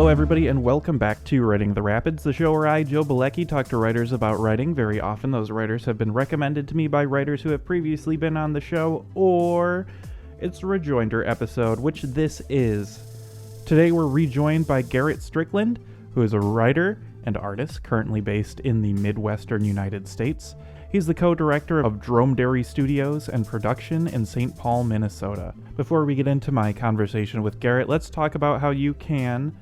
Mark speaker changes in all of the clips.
Speaker 1: Hello, everybody, and welcome back to Writing the Rapids, the show where I, Joe Bielecki, talk to writers about writing. Very often, those writers have been recommended to me by writers who have previously been on the show, or it's a Rejoinder episode, which this is. Today, we're rejoined by Garett Strickland, who is a writer and artist currently based in the Midwestern United States. He's the co-director of Dromedary Studios and production in St. Paul, Minnesota. Before we get into my conversation with Garett, let's talk about how you can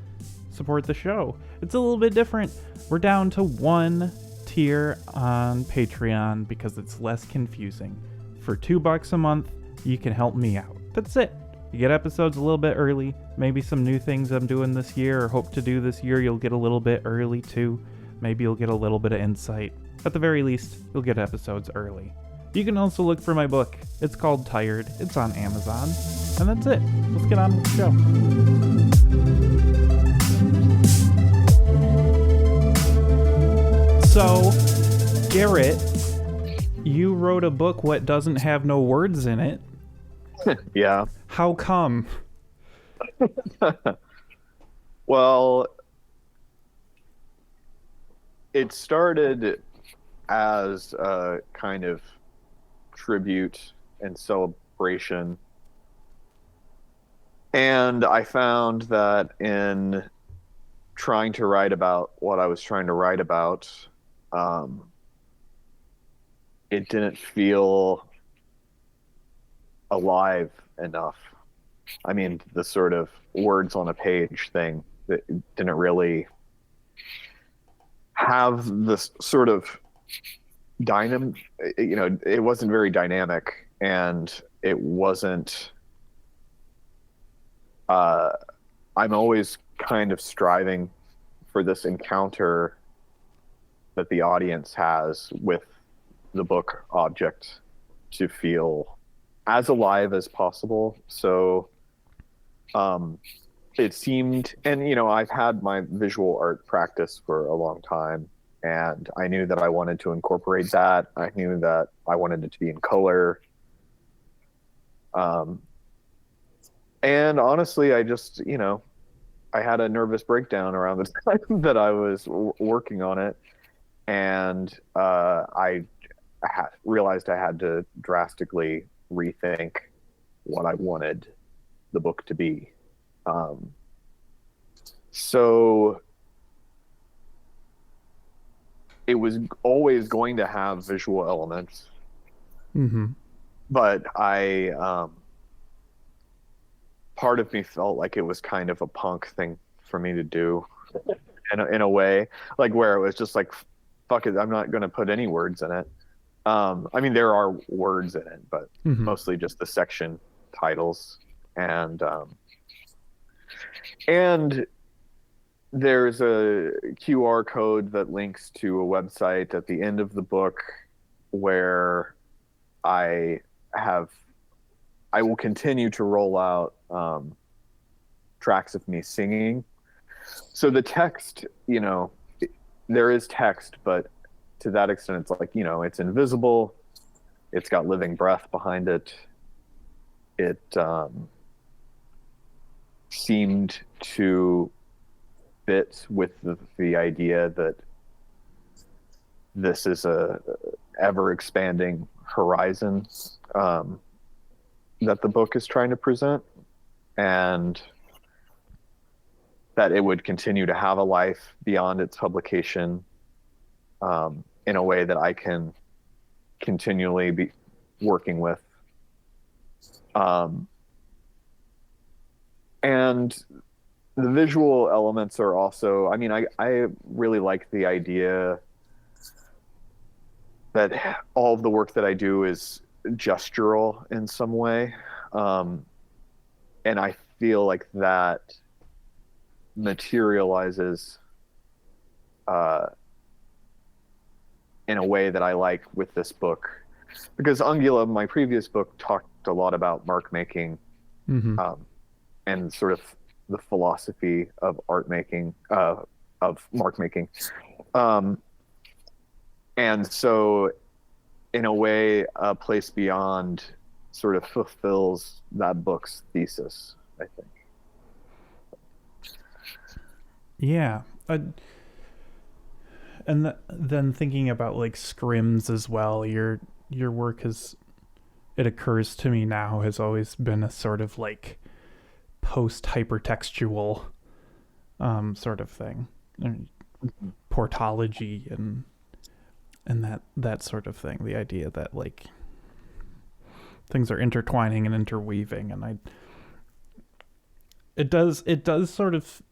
Speaker 1: support the show. It's a little bit different. We're down to one tier on Patreon because it's less confusing. For $2 a month, you can help me out. That's it. You get episodes a little bit early. Maybe some new things I'm doing this year or hope to do this year, you'll get a little bit early too. Maybe you'll get a little bit of insight. At the very least, you'll get episodes early. You can also look for my book. It's called Tired. It's on Amazon. And that's it. Let's get on with the show. So, Garett, you wrote a book what doesn't have no words in it.
Speaker 2: Yeah.
Speaker 1: How come?
Speaker 2: Well, it started as a kind of tribute and celebration. And I found that in trying to write about what I was trying to write about, it didn't feel alive enough. I mean, the sort of words on a page thing that didn't really have this sort of it wasn't very dynamic, and it wasn't, I'm always kind of striving for this encounter that the audience has with the book object to feel as alive as possible. So it seemed, and I've had my visual art practice for a long time, and I knew that I wanted to incorporate that. I knew that I wanted it to be in color. And honestly, I just, I had a nervous breakdown around the time that I was working on it. And I realized I had to drastically rethink what I wanted the book to be. So it was always going to have visual elements, but part of me felt like it was kind of a punk thing for me to do in a way, like where it was just like, fuck it, I'm not going to put any words in it. I mean, there are words in it, but mostly just the section titles. And there's a QR code that links to a website at the end of the book where I will continue to roll out tracks of me singing. So the text, there is text, but to that extent, it's like, it's invisible. It's got living breath behind it. It seemed to fit with the idea that this is a ever expanding horizon that the book is trying to present, and that it would continue to have a life beyond its publication in a way that I can continually be working with. And the visual elements are also, I mean, I really like the idea that all of the work that I do is gestural in some way. And I feel like that materializes in a way that I like with this book. Because Angela, my previous book, talked a lot about mark making and sort of the philosophy of art making, of mark making. And so in a way, A Place Beyond sort of fulfills that book's thesis, I think.
Speaker 1: Yeah. And then thinking about like scrims as well, your work has, it occurs to me now, has always been a sort of like post hypertextual sort of thing, portology and that sort of thing. The idea that like things are intertwining and interweaving, and it does sort of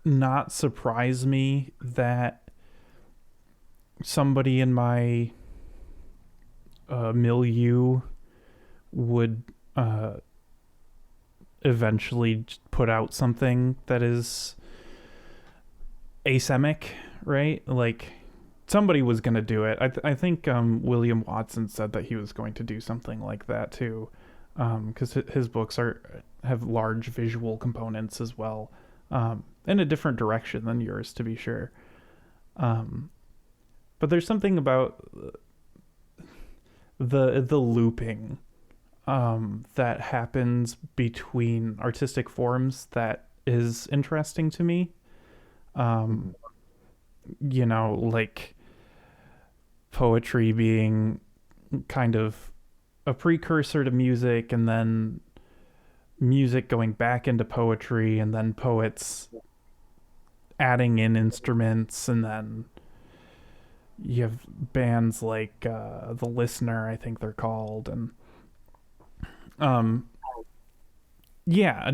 Speaker 1: not surprise me that somebody in my milieu would eventually put out something that is asemic, right? Like somebody was going to do it. I think William Watson said that he was going to do something like that too, because his books have large visual components as well, in a different direction than yours, to be sure. But there's something about the looping that happens between artistic forms that is interesting to me. You know, like poetry being kind of a precursor to music, and then music going back into poetry, and then poets adding in instruments, and then you have bands like The Listener, I think they're called, and yeah,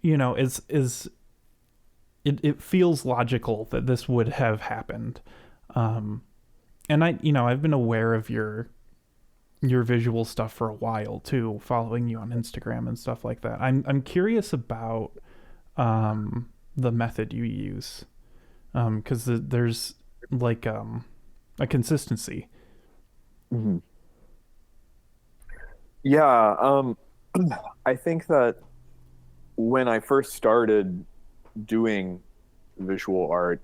Speaker 1: you know, it feels logical that this would have happened. And I've been aware of your visual stuff for a while too, following you on Instagram and stuff like that. I'm curious about the method you use, because there's like a consistency.
Speaker 2: Mm-hmm. Yeah, I think that when I first started doing visual art,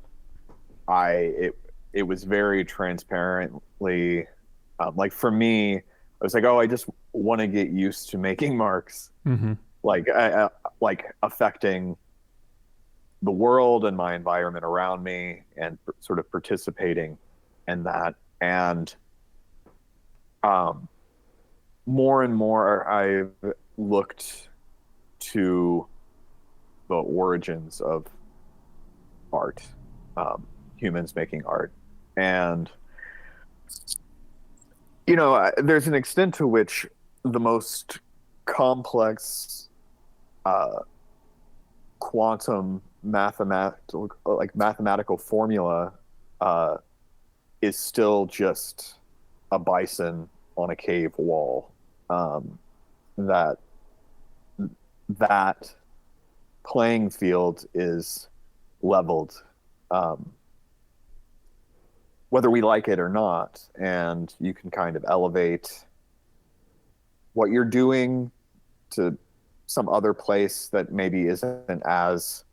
Speaker 2: it was very transparently, like for me, I was like, oh, I just want to get used to making marks,
Speaker 1: Mm-hmm.
Speaker 2: like affecting the world and my environment around me, and sort of participating in that. And um, more and more, I've looked to the origins of art, humans making art. And, there's an extent to which the most complex quantum mathematical formula is still just a bison on a cave wall. That playing field is leveled, whether we like it or not, and you can kind of elevate what you're doing to some other place that maybe isn't as,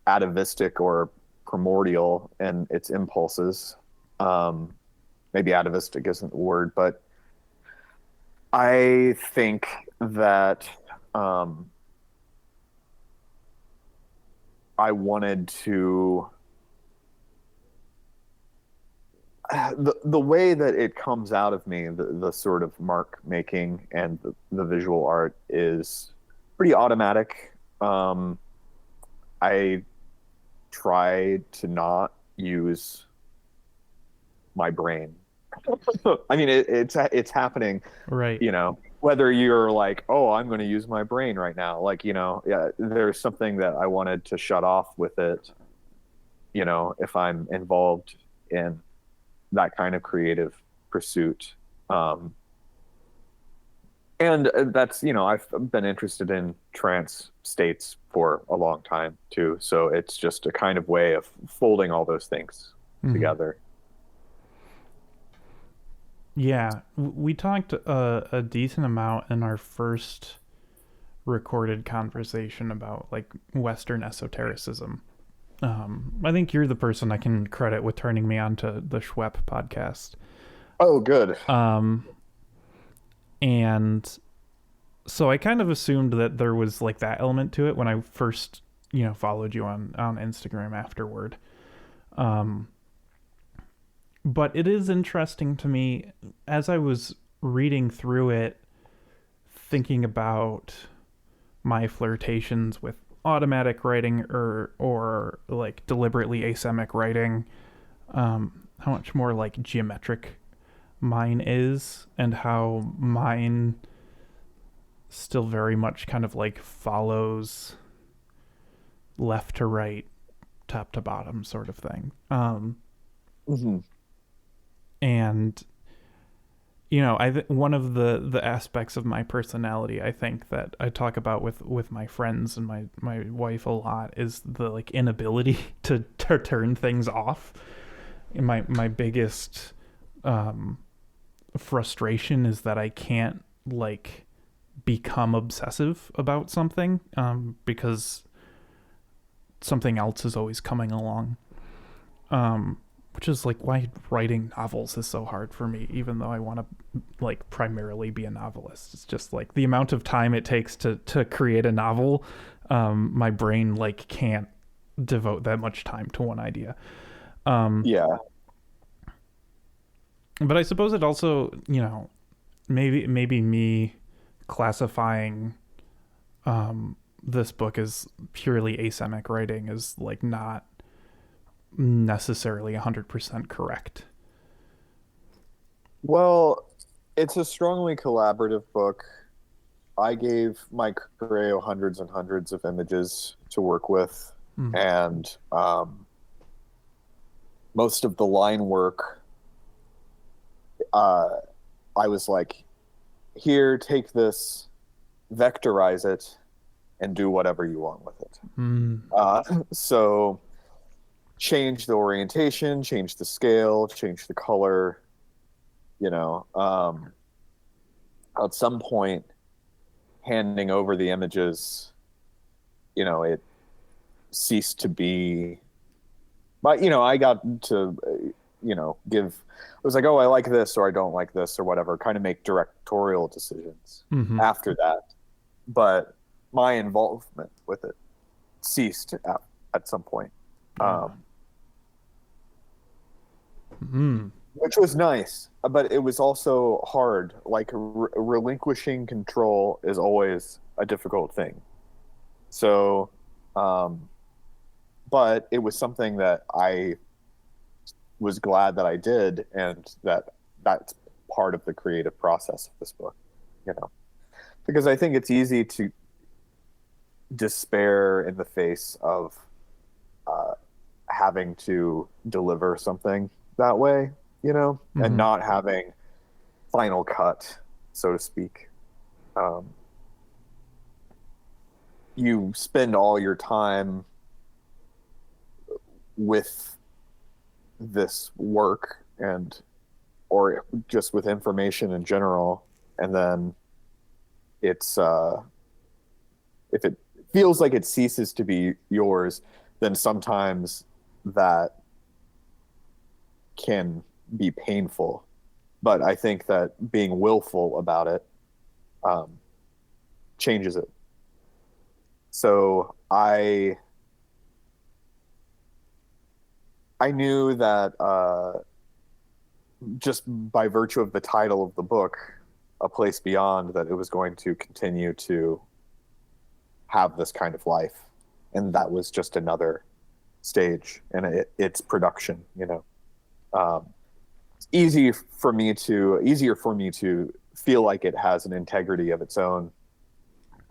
Speaker 2: atavistic or primordial in its impulses. Maybe atavistic isn't the word, but I think that I wanted to, the way that it comes out of me, the sort of mark making and the visual art is pretty automatic. I try to not use my brain. I mean, it's happening,
Speaker 1: Right.
Speaker 2: whether you're like, oh, I'm going to use my brain right now. Like, yeah, there's something that I wanted to shut off with it, if I'm involved in that kind of creative pursuit. And that's, I've been interested in trance states for a long time too. So it's just a kind of way of folding all those things together.
Speaker 1: Yeah, we talked a decent amount in our first recorded conversation about like Western esotericism. I think you're the person I can credit with turning me on to the Schwepp podcast.
Speaker 2: Oh, good.
Speaker 1: And So I kind of assumed that there was like that element to it when I first, followed you on Instagram afterward. Um, but it is interesting to me as I was reading through it, thinking about my flirtations with automatic writing or like deliberately asemic writing, how much more like geometric mine is, and how mine still very much kind of like follows left to right, top to bottom sort of thing.
Speaker 2: Mm-hmm.
Speaker 1: And one of the aspects of my personality, I think, that I talk about with my friends and my wife a lot, is the like inability to turn things off. And my biggest frustration is that I can't like become obsessive about something, because something else is always coming along. Which is like why writing novels is so hard for me, even though I want to like primarily be a novelist. It's just like the amount of time it takes to create a novel. My brain like can't devote that much time to one idea.
Speaker 2: Yeah.
Speaker 1: But I suppose it also, maybe me classifying this book as purely asemic writing is like not necessarily 100% correct.
Speaker 2: Well, it's a strongly collaborative book. I gave Mike Correo hundreds and hundreds of images to work with, and most of the line work, I was like, here, take this, vectorize it, and do whatever you want with it. So change the orientation, change the scale, change the color. At some point, handing over the images, it ceased to be. But I got to, give. I was like, oh, I like this or I don't like this or whatever. Kind of make directorial decisions after that. But my involvement with it ceased at some point. Which was nice, but it was also hard. Like relinquishing control is always a difficult thing. So, but it was something that I was glad that I did, and that's part of the creative process of this book, because I think it's easy to despair in the face of having to deliver something that way, and not having final cut, so to speak. You spend all your time with this work or just with information in general, and then it's if it feels like it ceases to be yours, then sometimes that can be painful. But I think that being willful about it changes it. So I knew that just by virtue of the title of the book, A Place Beyond, that it was going to continue to have this kind of life, and that was just another stage in its production. It's easier for me to feel like it has an integrity of its own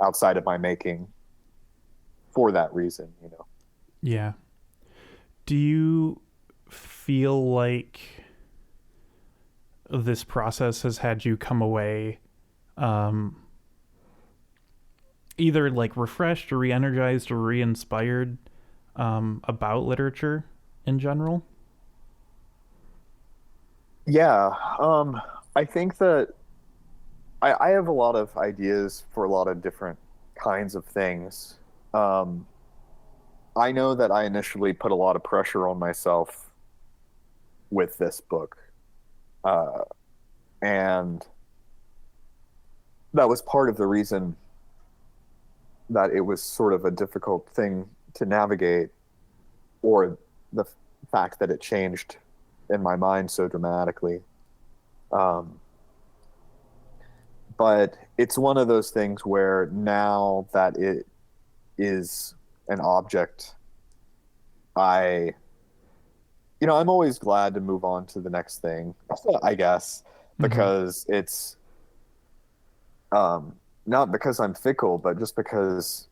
Speaker 2: outside of my making for that reason.
Speaker 1: Yeah. Do you feel like this process has had you come away either like refreshed or re-energized or re-inspired about literature in general?
Speaker 2: Yeah. I think that I have a lot of ideas for a lot of different kinds of things. I know that I initially put a lot of pressure on myself with this book. And that was part of the reason that it was sort of a difficult thing to navigate, or the fact that it changed in my mind so dramatically. Um, but it's one of those things where now that it is an object, I, I'm always glad to move on to the next thing, I guess,
Speaker 1: Mm-hmm.
Speaker 2: because it's not because I'm fickle, but just because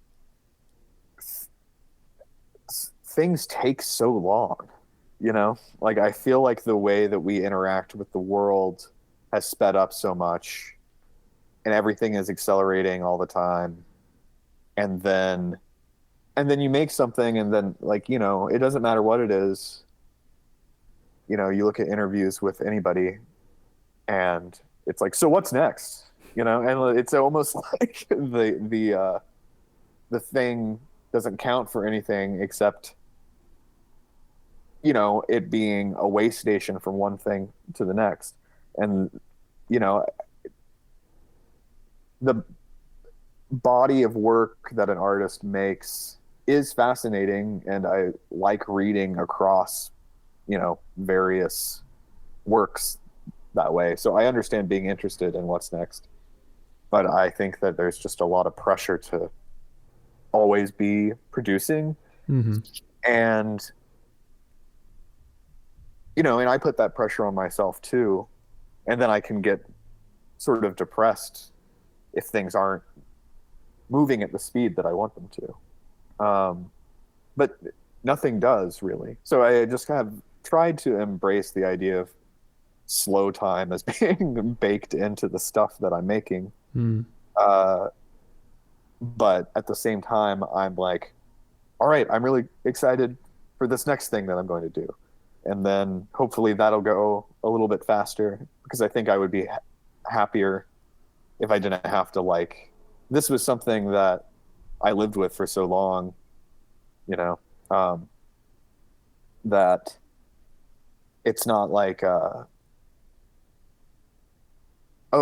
Speaker 2: things take so long. Like I feel like the way that we interact with the world has sped up so much, and everything is accelerating all the time. And then you make something, and then, like, it doesn't matter what it is. You look at interviews with anybody, and it's like, so what's next? And it's almost like the thing doesn't count for anything except it being a way station from one thing to the next. And you know the body of work that an artist makes is fascinating, and I like reading across various works that way. So I understand being interested in what's next, but I think that there's just a lot of pressure to always be producing.
Speaker 1: Mm-hmm.
Speaker 2: And and I put that pressure on myself too, and then I can get sort of depressed if things aren't moving at the speed that I want them to. But nothing does really. So I just kind of tried to embrace the idea of slow time as being baked into the stuff that I'm making.
Speaker 1: Mm.
Speaker 2: Uh, but at the same time, I'm like, all right, I'm really excited for this next thing that I'm going to do. And then hopefully that'll go a little bit faster, because I think I would be happier if I didn't have to, like, this was something that I lived with for so long, that it's not like, oh,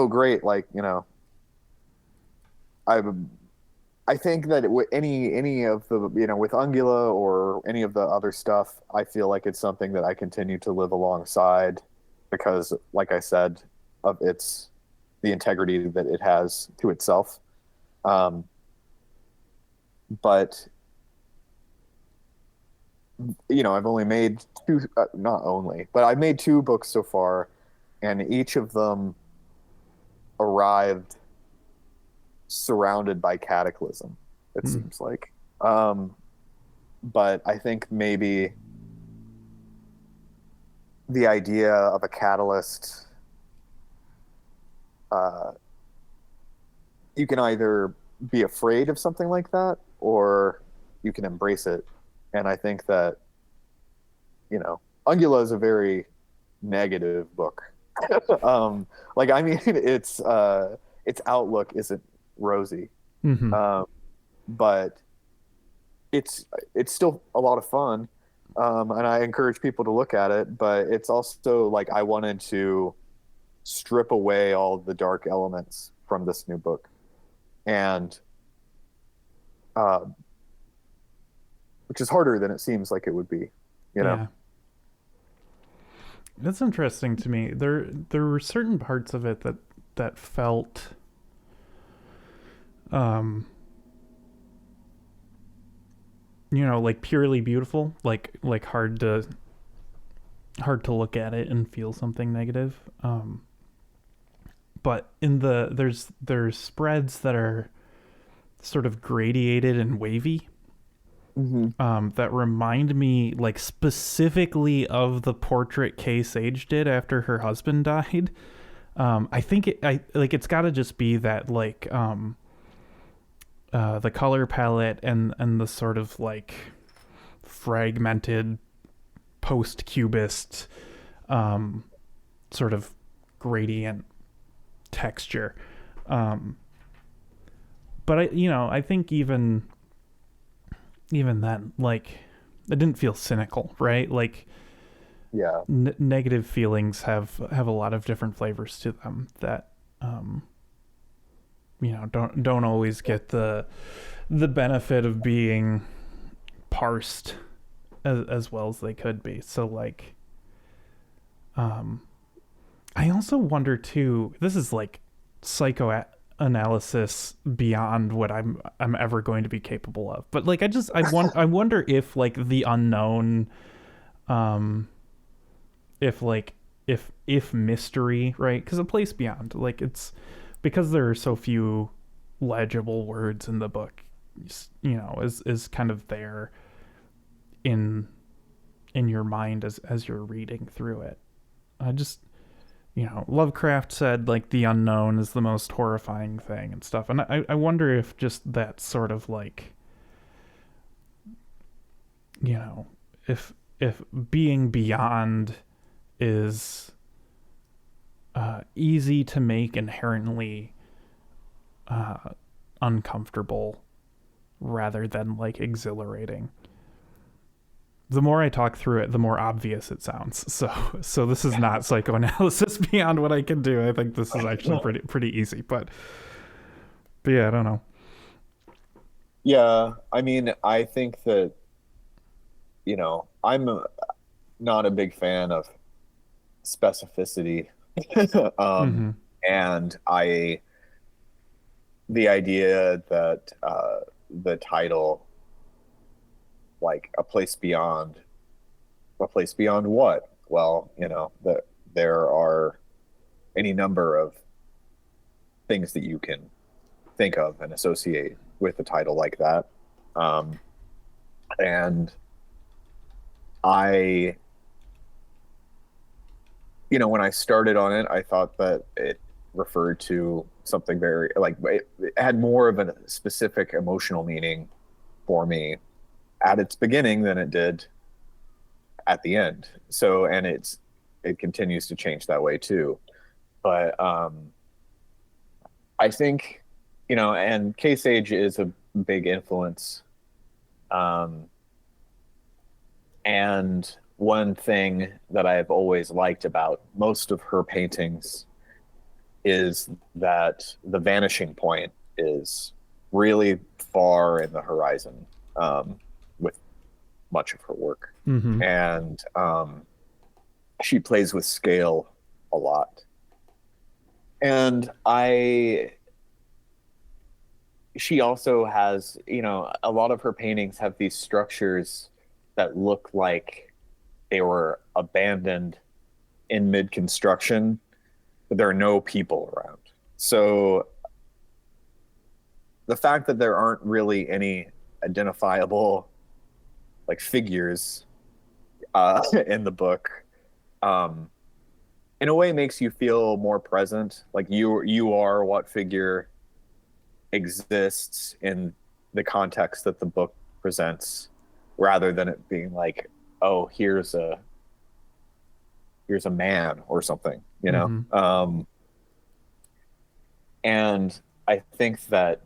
Speaker 2: great. Like, I I think that with any of the, with Ungula or any of the other stuff, I feel like it's something that I continue to live alongside because, like I said, of the integrity that it has to itself. Um, but I've only made two, not only, but I've made two books so far, and each of them arrived surrounded by cataclysm, it
Speaker 1: Mm.
Speaker 2: seems like. But I think maybe the idea of a catalyst, uh, you can either be afraid of something like that, or you can embrace it. And I think that, Ungula is a very negative book. Like, I mean, its outlook isn't rosy.
Speaker 1: Mm-hmm.
Speaker 2: But it's still a lot of fun, and I encourage people to look at it. But it's also like I wanted to strip away all the dark elements from this new book, and uh, which is harder than it seems like it would be, you know.
Speaker 1: Yeah. That's interesting to me. There were certain parts of it that felt um like purely beautiful, like hard to look at it and feel something negative. But there's spreads that are sort of gradiated and wavy,
Speaker 2: Mm-hmm.
Speaker 1: that remind me, like, specifically of the portrait Kay Sage did after her husband died. I think it's got to just be that, like, the color palette and the sort of, like, fragmented post-cubist sort of gradient texture. But I think even then, like, it didn't feel cynical, right? Like,
Speaker 2: Yeah.
Speaker 1: negative feelings have a lot of different flavors to them that don't always get the benefit of being parsed as well as they could be. So like, I also wonder too. This is like psychoanalysis beyond what I'm ever going to be capable of. But like, I wonder if like the unknown, if like if mystery, right? Because a place beyond, like it's because there are so few legible words in the book, is kind of there in your mind as you're reading through it. I just, Lovecraft said like the unknown is the most horrifying thing and stuff, and I wonder if just that sort of like, if being beyond is easy to make inherently uncomfortable rather than like exhilarating. The more I talk through it, the more obvious it sounds. So this is not psychoanalysis beyond what I can do. I think this is actually pretty easy, but yeah, I don't know.
Speaker 2: Yeah, I mean, I think that, I'm not a big fan of specificity.
Speaker 1: Mm-hmm.
Speaker 2: And the idea that the title, like a place beyond what? Well, that there are any number of things that you can think of and associate with a title like that. And I, when I started on it, I thought that it referred to something very, like, it had more of a specific emotional meaning for me at its beginning than it did at the end. So, and it continues to change that way too. But I think, and Kay Sage is a big influence. And one thing that I've always liked about most of her paintings is that the vanishing point is really far in the horizon, with much of her work.
Speaker 1: Mm-hmm.
Speaker 2: And she plays with scale a lot. And she also has, a lot of her paintings have these structures that look like they were abandoned in mid-construction, but there are no people around. So the fact that there aren't really any identifiable like figures in the book, in a way makes you feel more present. Like you are what figure exists in the context that the book presents, rather than it being like, oh, here's a man or something,
Speaker 1: Mm-hmm.
Speaker 2: And I think that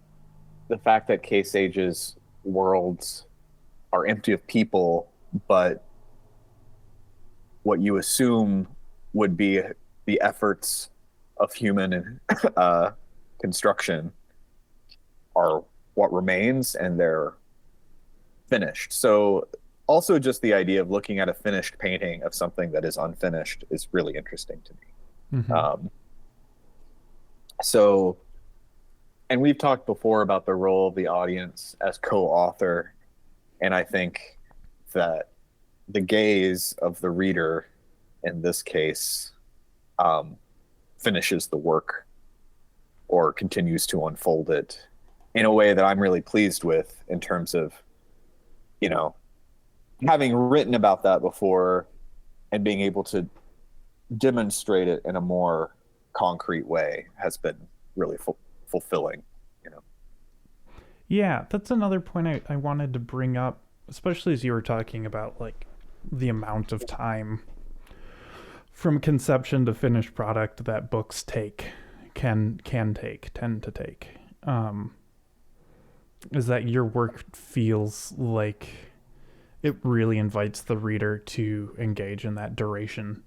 Speaker 2: the fact that Kay Sage's worlds are empty of people, but what you assume would be the efforts of human construction are what remains, and they're finished. So also just the idea of looking at a finished painting of something that is unfinished is really interesting to me.
Speaker 1: Mm-hmm.
Speaker 2: So, and we've talked before about the role of the audience as co-author, and I think that the gaze of the reader in this case finishes the work or continues to unfold it in a way that I'm really pleased with, in terms of, having written about that before and being able to demonstrate it in a more concrete way has been really fulfilling.
Speaker 1: Yeah, that's another point I wanted to bring up, especially as you were talking about like the amount of time from conception to finished product that books tend to take. Is that your work feels like it really invites the reader to engage in that duration,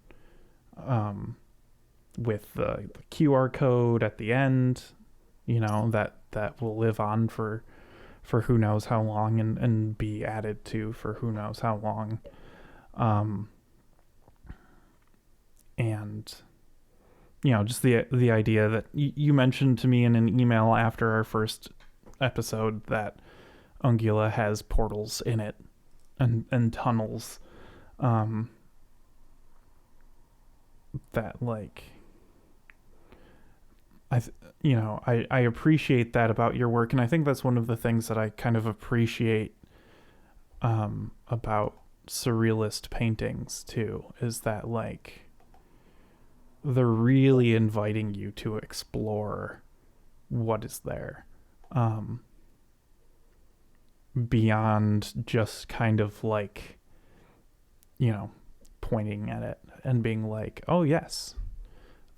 Speaker 1: with the QR code at the end, that will live on for who knows how long, and be added to for who knows how long. Um, and just the idea that you mentioned to me in an email after our first episode that Ungula has portals in it and tunnels, that like I appreciate that about your work, and I think that's one of the things that I kind of appreciate about surrealist paintings too, is that like they're really inviting you to explore what is there, beyond just kind of like pointing at it and being like, oh yes,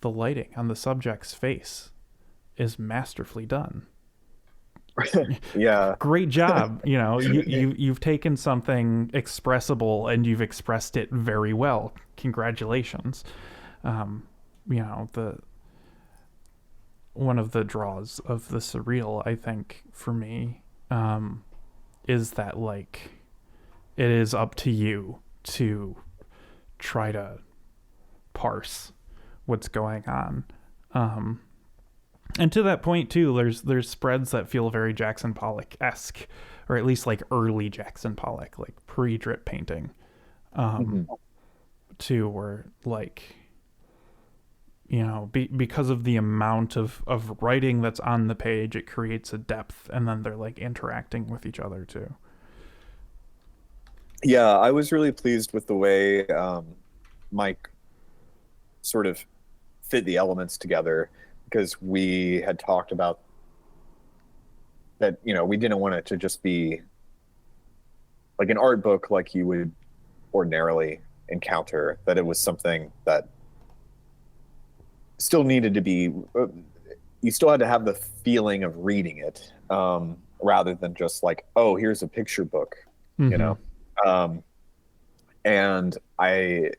Speaker 1: the lighting on the subject's face is masterfully done.
Speaker 2: Yeah.
Speaker 1: Great job. You've taken something expressible and you've expressed it very well. Congratulations. The one of the draws of the surreal, I think, for me, is that like it is up to you to try to parse what's going on. And to that point too, there's spreads that feel very Jackson Pollock-esque, or at least like early Jackson Pollock, like pre-drip painting, too, where like because of the amount of writing that's on the page, it creates a depth, and then they're like interacting with each other too.
Speaker 2: Yeah, I was really pleased with the way Mike sort of fit the elements together, because we had talked about that, we didn't want it to just be like an art book like you would ordinarily encounter, that it was something that still needed to be, you still had to have the feeling of reading it, rather than just like, oh, here's a picture book, and I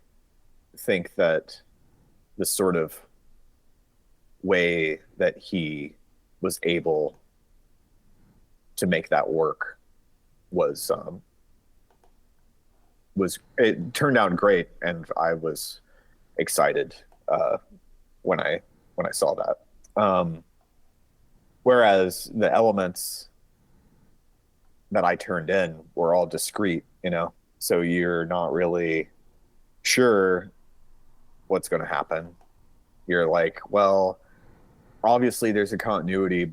Speaker 2: think that the sort of way that he was able to make that work was it turned out great, and I was excited when I saw that. Whereas the elements that I turned in were all discrete, so you're not really sure what's going to happen. You're like, well, obviously there's a continuity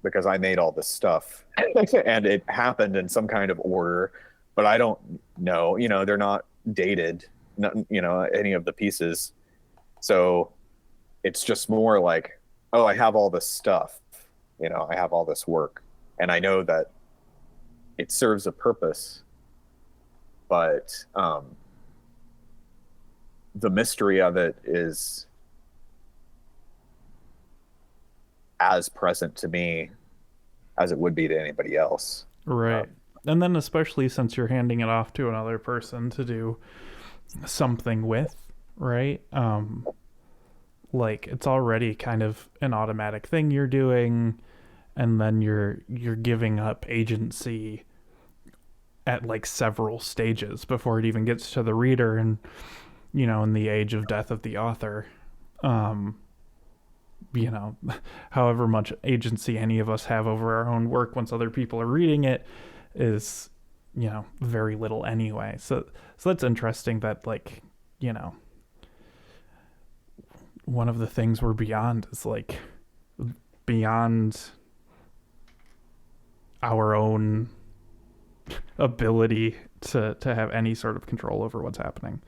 Speaker 2: because I made all this stuff and it happened in some kind of order, but I don't know, they're not dated, any of the pieces. So it's just more like, oh, I have all this stuff, I have all this work, and I know that it serves a purpose, but the mystery of it is as present to me as it would be to anybody else.
Speaker 1: Right. And then especially since you're handing it off to another person to do something with, right? Like it's already kind of an automatic thing you're doing, and then you're giving up agency at like several stages before it even gets to the reader. And in the age of death of the author, however much agency any of us have over our own work once other people are reading it is, very little anyway. So that's interesting that like, one of the things we're beyond is like beyond our own ability to have any sort of control over what's happening.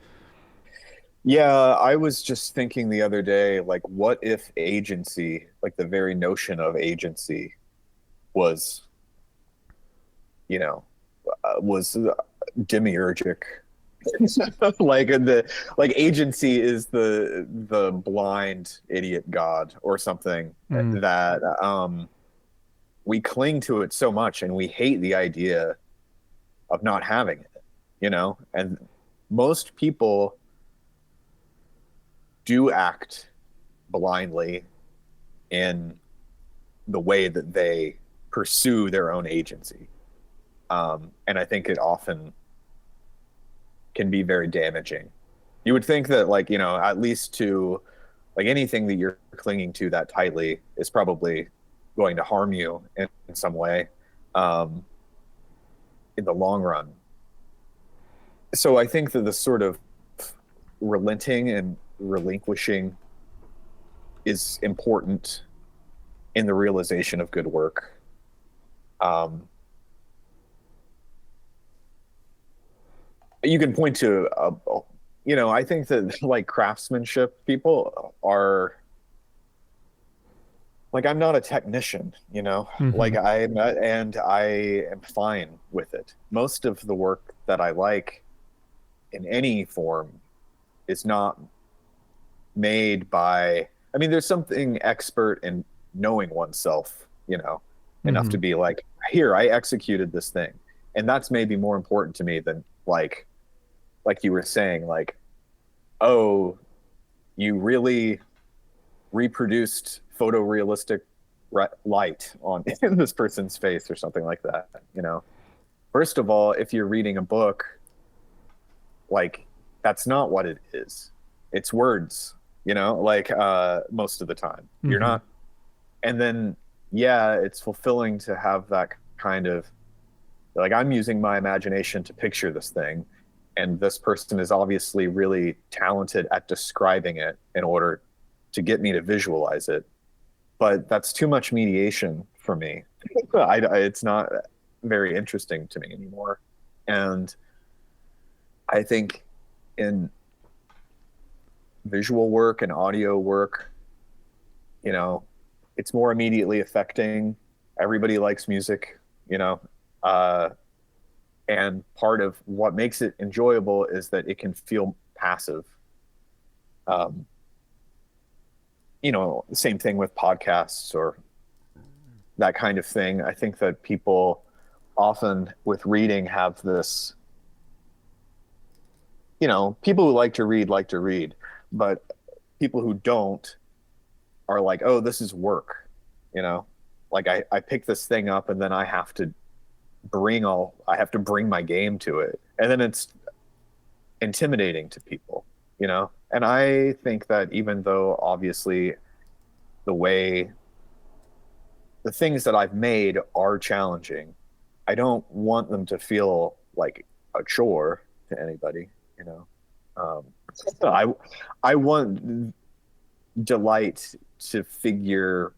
Speaker 2: Yeah, I was just thinking the other day, like, what if agency, like the very notion of agency was, was demiurgic. like agency is the blind idiot god or something, that we cling to it so much, and we hate the idea of not having it, and most people do act blindly in the way that they pursue their own agency. And I think it often can be very damaging. You would think that, like, you know, at least to like anything that you're clinging to that tightly is probably going to harm you in some way in the long run. So I think that the sort of relenting and relinquishing is important in the realization of good work. You can point to, you know, I think that like craftsmanship people are like, I'm not a technician, you know, like I am fine with it. Most of the work that I like in any form is not made by, I mean, there's something expert in knowing oneself, you know, enough to be like, here, I executed this thing. And that's maybe more important to me than like you were saying, like, oh, you really reproduced photorealistic light on in this person's face or something like that, you know. First of all, if you're reading a book, like, that's not what it is. It's words, you know, like most of the time. You're not. And then, yeah, it's fulfilling to have that kind of, like, I'm using my imagination to picture this thing, and this person is obviously really talented at describing it in order to get me to visualize it. But that's too much mediation for me. It's not very interesting to me anymore. And I think in visual work and audio work, you know, it's more immediately affecting. Everybody likes music, you know, and part of what makes it enjoyable is that it can feel passive. You know, the same thing with podcasts or that kind of thing. I think that people often with reading have this, you know, people who like to read, but people who don't are like, oh, this is work, you know, like I pick this thing up and then I have to bring my game to it. And then it's intimidating to people, you know? And I think that even though obviously the things that I've made are challenging, I don't want them to feel like a chore to anybody, you know? I want delight to figure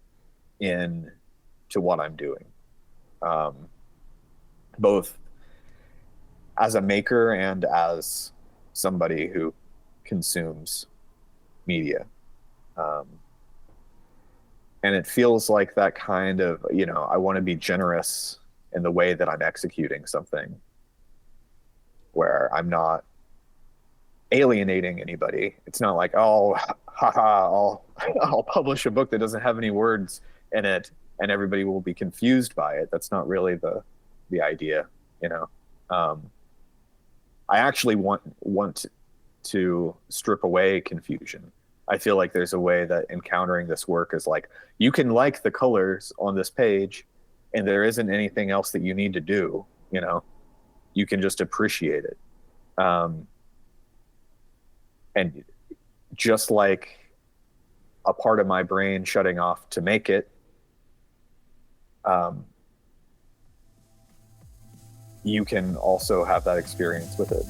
Speaker 2: in to what I'm doing. Both as a maker and as somebody who consumes media. And it feels like that kind of, you know, I want to be generous in the way that I'm executing something where I'm not alienating anybody. It's not like, oh, haha, I'll publish a book that doesn't have any words in it and everybody will be confused by it. That's not really the idea, you know. I actually want to strip away confusion. I feel like there's a way that encountering this work is like, you can like the colors on this page and there isn't anything else that you need to do, you know. You can just appreciate it. And just like a part of my brain shutting off to make it, you can also have that experience with it.